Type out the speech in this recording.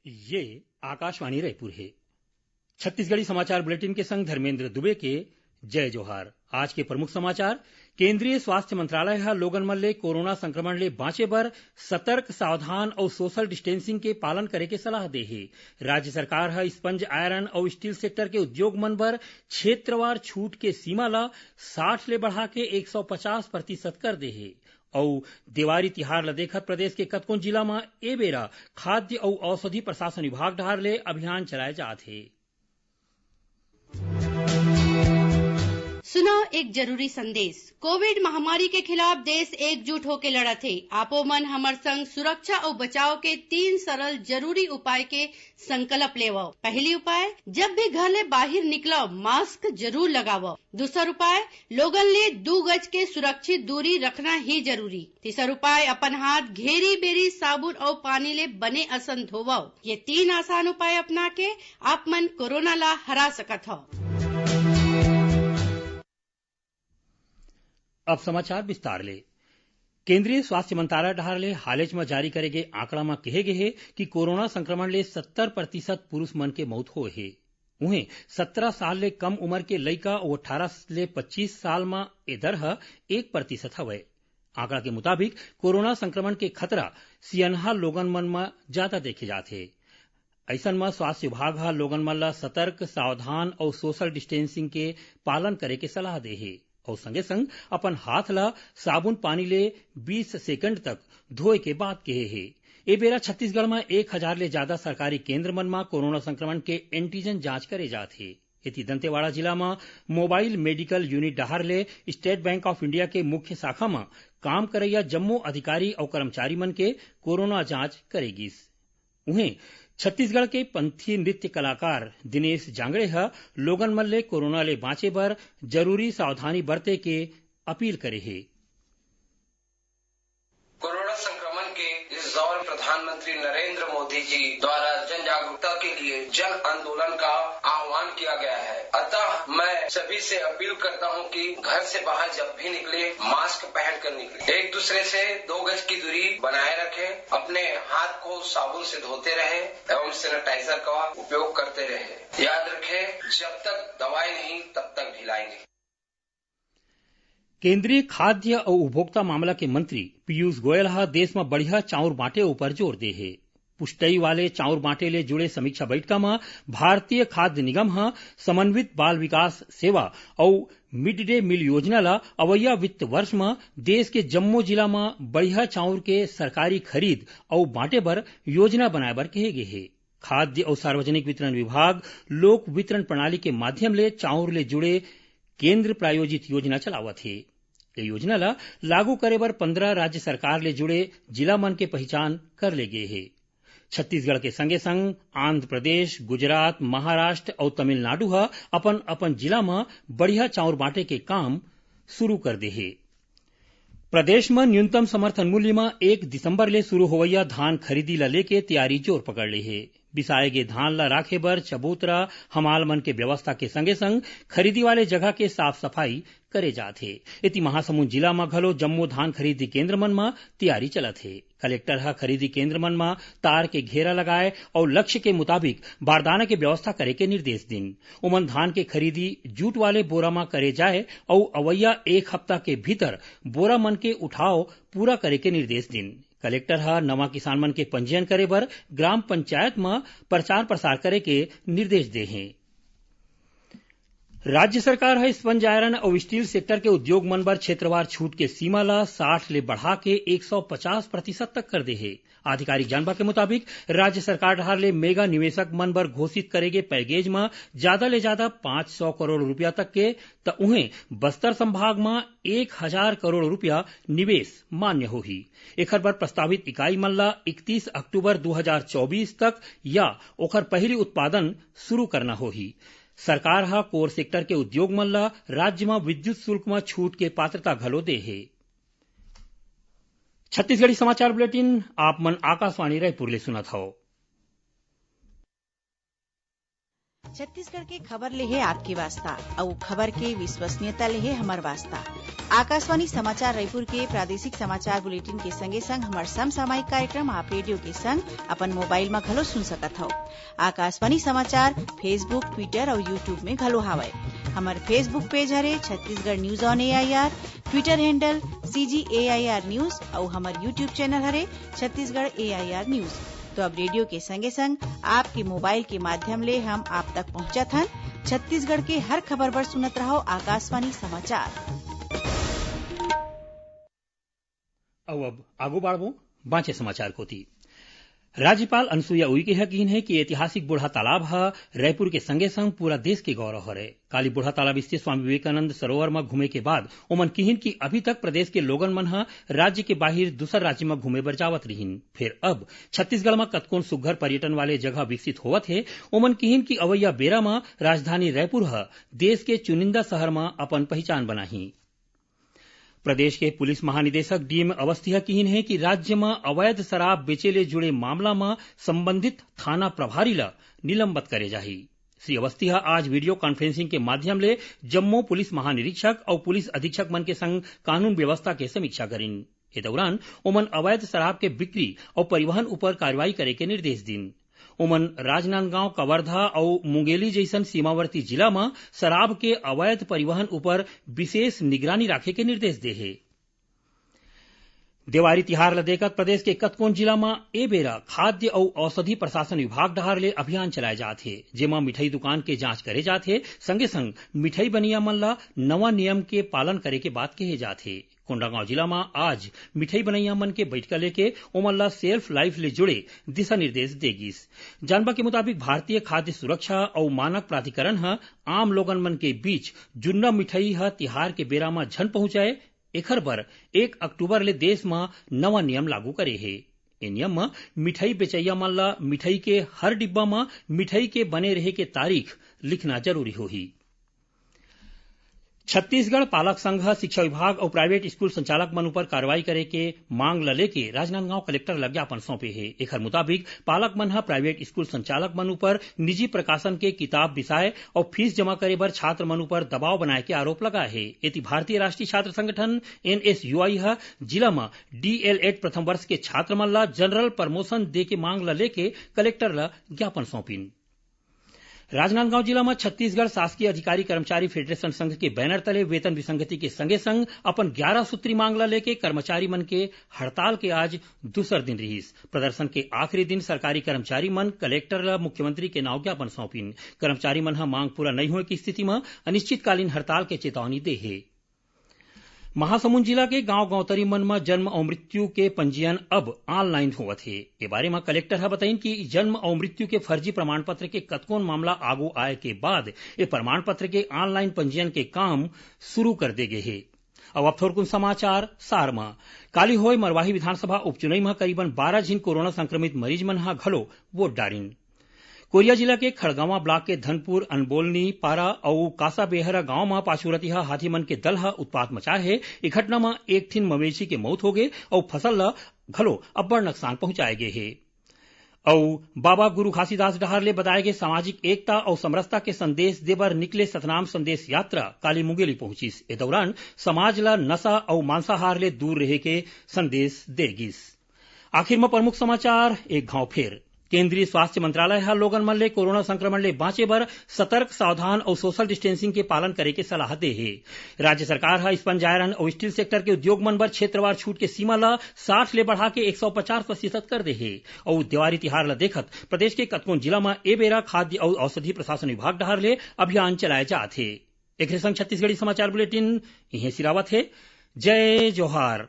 ये आकाशवाणी रायपुर है। छत्तीसगढ़ी समाचार बुलेटिन के संग धर्मेंद्र दुबे के जय जोहार। आज के प्रमुख समाचार। केंद्रीय स्वास्थ्य मंत्रालय ह लोगन मन ले कोरोना संक्रमण ले बाँचे बर सतर्क, सावधान और सोशल डिस्टेंसिंग के पालन करे के सलाह दे हे। राज्य सरकार ह स्पंज आयरन और स्टील सेक्टर के उद्योग मन बर क्षेत्रवार छूट के सीमा ल 60 ले बढ़ा के 150% कर दे हे। और देवारी तिहार ल देखत प्रदेश के कतकोन जिला में ए बेरा खाद्य और औषधि प्रशासन विभाग डहार ले अभियान चलाए जात हे। सुनो एक जरूरी संदेश। कोविड महामारी के खिलाफ देश एकजुट होकर लड़त है। आपो मन हमर संग सुरक्षा और बचाव के 3 सरल जरूरी उपाय के संकल्प लेवो। पहली उपाय, जब भी घर ले बाहर निकलो मास्क जरूर लगावो। दूसरा उपाय, लोगन ले 2 गज के सुरक्षित दूरी रखना ही जरूरी। तीसरा उपाय, अपन हाथ घेरी बेरी साबुन और पानी ले बने असन धोवो। ये 3 आसान उपाय अपना के आप मन कोरोना ला हरा सकत हो। अब समाचार विस्तार ले। केंद्रीय स्वास्थ्य मंत्रालय डहार ले हालेज में जारी करे गए आंकड़ा में कहे गए है कि कोरोना संक्रमण ले 70% पुरुष मन के मौत होए हे। उहें 17 साल ले कम उम्र के लइका और 18 ले 25 साल में ए दर 1% हवय। आंकड़ा के मुताबिक कोरोना संक्रमण के खतरा सियनहा लोगन मन में ज्यादा देखे जाथे। ऐसन में स्वास्थ्य विभाग ह लोगन मन ला सतर्क, सावधान और सोशल डिस्टेंसिंग के पालन करे के सलाह दे हे और संगे संग अपन हाथ ला साबुन पानी ले 20 सेकंड तक धोए के बात कहे हे। ए बेरा छत्तीसगढ़ में 1000 ले ज्यादा सरकारी केंद्र मन में कोरोना संक्रमण के एंटीजन जांच करे जाथे। इति दंतेवाड़ा जिला में मोबाइल मेडिकल यूनिट डहार ले स्टेट बैंक ऑफ इंडिया के मुख्य शाखा में काम करैया जम्मो अधिकारी और कर्मचारी मन के कोरोना जांच करेगिस। उहें छत्तीसगढ़ के पंथी नृत्य कलाकार दिनेश जांगड़े ह लोगन मन ले कोरोना ले बाँचे बर जरूरी सावधानी बरते के अपील करे हे। कोरोना संक्रमण के इस दौर प्रधानमंत्री नरेंद्र मोदी जी द्वारा जन जागरूकता के लिए जन आंदोलन का आह्वान किया गया है। अतः मैं सभी से अपील करता हूं कि घर से बाहर जब भी निकले मास्क पहन कर निकले, एक दूसरे से 2 गज की दूरी बनाए रखें, अपने हाथ को साबुन से धोते रहें एवं सैनिटाइजर का उपयोग करते रहें। याद रखें, जब तक दवाई नहीं तब तक ढिलाई नहीं। केंद्रीय खाद्य और उपभोक्ता मामला के मंत्री पीयूष गोयल हा देश में बढ़िया चाउर बांटे ऊपर जोर दे हे। पुष्टई वाले चाउर बांटे ले जुड़े समीक्षा बैठक में भारतीय खाद्य निगम हा समन्वित बाल विकास सेवा और मिड डे मील योजना ला अवैया वित्त वर्ष में देश के जम्मो जिला में बढ़िया चाउर के सरकारी खरीद और बांटे बर योजना बनाए बर कहे गे हे। खाद्य और सार्वजनिक वितरण विभाग लोक वितरण प्रणाली के माध्यम ले चाउर ले जुड़े केंद्र प्रायोजित योजना चलावत है। ये योजना ला लागू करे बर 15 राज्य सरकार ले जुड़े जिला मन के पहचान कर ले गए है। छत्तीसगढ़ के संगे संग आंध्र प्रदेश, गुजरात, महाराष्ट्र और तमिलनाडु हा अपन अपन जिला में बढ़िया चाउर बांटे के काम शुरू कर दे है। प्रदेश में न्यूनतम समर्थन मूल्य में 1 दिसंबर ले शुरू होवैया धान खरीदी ला लेके तैयारी जोर पकड़ ले है। बिसाए गे धान ला राखे बर चबूतरा हमाल मन के व्यवस्था के संगे संग खरीदी वाले जगह के साफ सफाई करे जाथे। इति महासमुंद जिला में घलो जम्मो धान खरीदी केंद्र मन में तैयारी चलत है। कलेक्टर हा खरीदी केंद्र मन में तार के घेरा लगाए और लक्ष्य के मुताबिक बारदाना के व्यवस्था करे के निर्देश दिन। उमन धान के खरीदी जूट वाले बोरा में करे जाए और अवैया 1 हफ्ता के भीतर बोरा मन के उठाव पूरा करे के निर्देश दिन। कलेक्टर हा नवा किसान मन के पंजीयन करे बर ग्राम पंचायत में प्रचार प्रसार करे के निर्देश दे हैं। राज्य सरकार है स्पंज आयरन और स्टील सेक्टर के उद्योग मन बर क्षेत्रवार छूट के सीमा ला 60 ले बढ़ा के 150% तक कर दे है। आधिकारिक जानबा के मुताबिक राज्य सरकार डहार ले मेगा निवेशक मन बर घोषित करेगे पैकेज में ज्यादा ले ज्यादा 500 करोड़ रुपया तक के त उहें बस्तर संभाग में 1000 करोड़ रुपया निवेश मान्य होही। एकर बर प्रस्तावित इकाई मन ला 31 अक्टूबर 2024 तक या ओकर पहली उत्पादन शुरू करना होही। सरकार हा कोर सेक्टर के उद्योग मन ला राज्य में विद्युत शुल्क में छूट के पात्रता घलो दे है। छत्तीसगढ़ी समाचार बुलेटिन आप मन आकाशवाणी रायपुर ले सुनत हो। छत्तीसगढ़ के खबर ले है आपके वास्ता और खबर के विश्वसनीयता ले है हमार वास्ता। आकाशवाणी समाचार रायपुर के प्रादेशिक समाचार बुलेटिन के संगे संग हमार समसामयिक कार्यक्रम आप रेडियो के संग अपन मोबाइल में घलो सुन सकत हो। आकाशवाणी समाचार फेसबुक, ट्विटर और यूट्यूब में घलो हावय। हमार फेसबुक पेज हरे Chhattisgarh news on AIR, Twitter handle CGAIR news और हमार यूट्यूब चैनल हरे छत्तीसगढ़ AIR न्यूज। तो अब रेडियो के संगे संग आपके मोबाइल के माध्यम ले हम आप तक पहुंचत हन। छत्तीसगढ़ के हर खबर बर सुनत रहो आकाशवाणी समाचार। अब आगू बाढ़बो बांचे समाचार कोती। राज्यपाल अनुसुईया उइके यकीन है कि ऐतिहासिक बूढ़ा तालाब ह रायपुर के संगे संग पूरा देश के गौरव हरे। काली बूढ़ा तालाब स्थित स्वामी विवेकानंद सरोवर में घूमे के बाद ओमन किहिन कि अभी तक प्रदेश के लोगन मन ह राज्य के बाहिर दूसर राज्य में घूमे बर जावत रहिन। फिर अब छत्तीसगढ़ में कतकोन सुग्घर पर्यटन वाले जगह विकसित होवत हे। ओमन किहिन कि अवैया बेरा में राजधानी रायपुर ह देश के चुनिंदा शहर में अपन पहचान बनाही। प्रदेश के पुलिस महानिदेशक DM अवस्थी किहिन है कि राज्य में अवैध शराब बेचे ले जुड़े मामला में संबंधित थाना प्रभारी ला निलंबित करे जाही। श्री अवस्थी आज वीडियो कॉन्फ्रेंसिंग के माध्यम ले जम्मू पुलिस महानिरीक्षक और पुलिस अधीक्षक मन के संग कानून व्यवस्था के समीक्षा करिन। ए दौरान ओमन अवैध शराब के बिक्री और परिवहन ऊपर कार्रवाई करे के निर्देश दिन। ओमन राजनांदगांव, कवर्धा और मुंगेली जैसन सीमावर्ती जिला में शराब के अवैध परिवहन ऊपर विशेष निगरानी राखे के निर्देश दे है। देवारी तिहार ल देखत प्रदेश के कतकोन जिला में ए बेरा खाद्य और औषधि प्रशासन विभाग डहार ले अभियान चलाए जात हे, जेमा मिठाई दुकान के जांच करे जात हे। संगे संग मिठाई बनिया मन ला नवा नियम के पालन करे के बात कहे जात हे। कोंडागांव जिला में आज मिठाई बनैया मन के बैठका लेके ओमन ला सेल्फ लाइफ ले जुड़े दिशा निर्देश देगिस। जानबा के मुताबिक भारतीय खाद्य सुरक्षा और मानक प्राधिकरण ह आम लोगन मन के बीच जुन्ना मिठाई ह तिहार के बेरा में झन पहुंचाए एखर बर 1 अक्टूबर ले देश में नवा नियम लागू करे हे। ए नियम में मिठाई बेचैया मन ला मिठाई के हर डिब्बा में मिठाई के बने रहे के तारीख लिखना जरूरी होही। छत्तीसगढ़ पालक संघ शिक्षा विभाग और प्राइवेट स्कूल संचालक मन ऊपर कार्रवाई करे के मांग ल लेके राजनांदगांव कलेक्टर ल ज्ञापन सौंपे हे। एखर मुताबिक पालक मन ह प्राइवेट स्कूल संचालक मन ऊपर निजी प्रकाशन के किताब बिसाए और फीस जमा करे बर छात्र मन ऊपर दबाव बनाए के आरोप लगाए हे। एति भारतीय राष्ट्रीय छात्र संगठन NSUI ह जिला में DL-ED प्रथम वर्ष के छात्र मन ला जनरल प्रमोशन दे के मांग ल लेके कलेक्टर ल ज्ञापन सौंपिन। राजनांदगांव जिला में छत्तीसगढ़ शासकीय अधिकारी कर्मचारी फेडरेशन संघ के बैनर तले वेतन विसंगति के संगे संग अपन 11 सूत्री मांग ला लेके कर्मचारी मन के हड़ताल के आज दूसर दिन रहीस। प्रदर्शन के आखिरी दिन सरकारी कर्मचारी मन कलेक्टर ला मुख्यमंत्री के नाव ज्ञापन सौंपिन। कर्मचारी मन ह मांग पूरा नहीं होए की स्थिति में अनिश्चितकालीन हड़ताल के चेतावनी दे हे। महासमुंद जिला के गांव गौतरी मन में जन्म और मृत्यु के पंजीयन अब ऑनलाइन होवत हे। ए बारे में कलेक्टर ह बताइन कि जन्म और मृत्यु के फर्जी प्रमाण पत्र के कतकोन मामला आगू आए के बाद ए प्रमाण पत्र के ऑनलाइन पंजीयन के काम शुरू कर दे गए हे। अब थोरकुन समाचार सार में काली होय मरवाही विधानसभा उपचुनाव में करीबन 12 जिन कोरोना संक्रमित मरीज मन ह घलो वोट डारिन। कोरिया जिला के खड़गावा ब्लॉक के धनपुर, अनबोलनी, पारा और कासा बेहरा गांव में पाशुरतिहा हाथी मन के दल ह उत्पात मचाए हे। ए घटना में एक ठिन मवेशी के मौत हो गए और फसल ला घलो अब्बड़ नुकसान पहुंचाए गए हे। और बाबा गुरु घासीदास डहार ले बताए गए सामाजिक एकता और समरसता के संदेश देबर निकले सतनाम संदेश यात्रा काली मुंगेली पहुंचिस। ए दौरान समाज ला नशा और मांसाहार ले दूर रहे के संदेश देगिस। आखिर में प्रमुख समाचार एक घाव फेर। केंद्रीय स्वास्थ्य मंत्रालय ह लोगन मन ले कोरोना संक्रमण ले बांचे बर सतर्क, सावधान और सोशल डिस्टेंसिंग के पालन करे के सलाह दे हे। राज्य सरकार ह स्पंज आयरन और स्टील सेक्टर के उद्योग मन बर क्षेत्रवार छूट के सीमा ला 60 ले बढ़ा के 150% कर दे हे। और देवारी तिहार ला देखत प्रदेश के कतकोन जिला में ए बेरा खाद्य और औषधि प्रशासन विभाग डहार ले अभियान चलाए जात हे। एक संग छत्तीसगढ़ी समाचार बुलेटिन इहे सिरावत हे। जय जोहार।